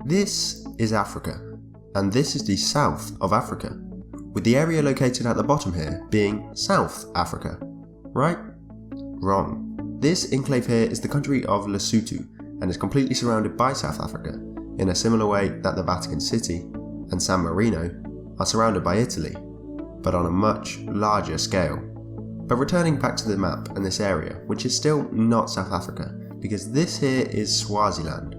This is Africa, and this is the south of Africa, with the area located at the bottom here being South Africa. Right? Wrong. This enclave here is the country of Lesotho and is completely surrounded by South Africa, in a similar way that the Vatican City and San Marino are surrounded by Italy, but on a much larger scale. But returning back to the map and this area, which is still not South Africa, because this here is Swaziland,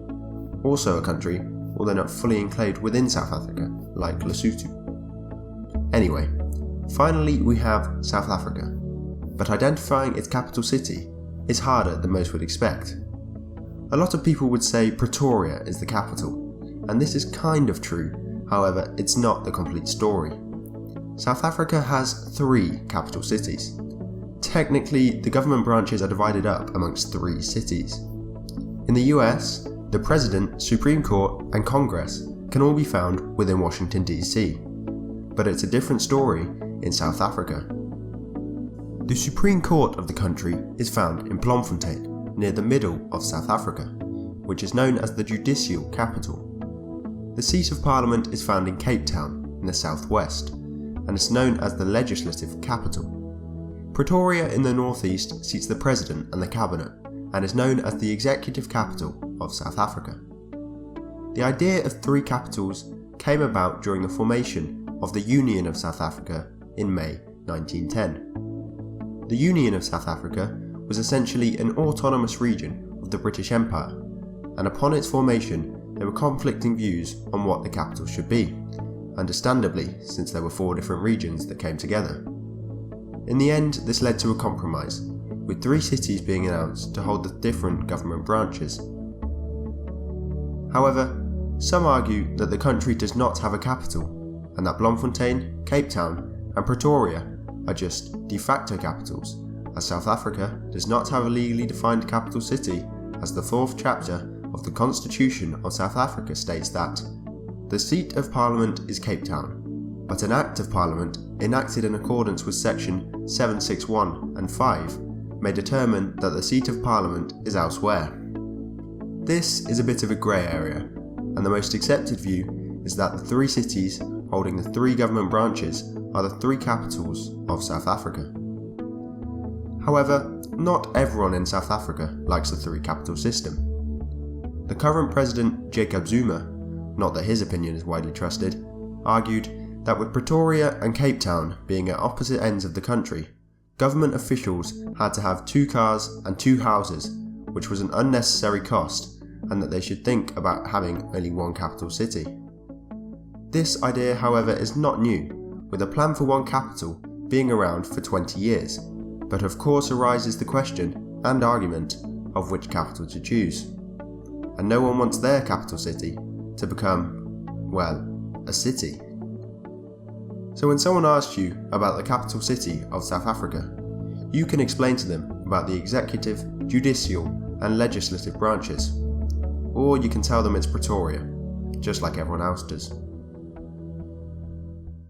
also a country, although not fully enclaved within South Africa, like Lesotho. Anyway, finally we have South Africa, but identifying its capital city is harder than most would expect. A lot of people would say Pretoria is the capital, and this is kind of true, however it's not the complete story. South Africa has 3 capital cities. Technically, the government branches are divided up amongst 3 cities. In the US, the President, Supreme Court and Congress can all be found within Washington DC, but it's a different story in South Africa. The Supreme Court of the country is found in Bloemfontein, near the middle of South Africa, which is known as the judicial capital. The seat of Parliament is found in Cape Town, in the southwest, and is known as the legislative capital. Pretoria in the northeast seats the President and the Cabinet, and is known as the executive capital of South Africa. The idea of 3 capitals came about during the formation of the Union of South Africa in May 1910. The Union of South Africa was essentially an autonomous region of the British Empire, and upon its formation there were conflicting views on what the capital should be, understandably since there were 4 different regions that came together. In the end, this led to a compromise, with 3 cities being announced to hold the different government branches. However, some argue that the country does not have a capital, and that Bloemfontein, Cape Town and Pretoria are just de facto capitals, as South Africa does not have a legally defined capital city, as the 4th chapter of the Constitution of South Africa states that the seat of Parliament is Cape Town, but an Act of Parliament enacted in accordance with section 761 and 5 may determine that the seat of Parliament is elsewhere. This is a bit of a grey area, and the most accepted view is that the 3 cities holding the 3 government branches are the 3 capitals of South Africa. However, not everyone in South Africa likes the 3 capital system. The current president, Jacob Zuma, not that his opinion is widely trusted, argued that with Pretoria and Cape Town being at opposite ends of the country, government officials had to have 2 cars and 2 houses, which was an unnecessary cost, and that they should think about having only 1 capital city. This idea, however, is not new, with a plan for 1 capital being around for 20 years, but of course arises the question and argument of which capital to choose. And no one wants their capital city to become, well, a city. So when someone asks you about the capital city of South Africa, you can explain to them about the executive, judicial and legislative branches. Or you can tell them it's Pretoria, just like everyone else does.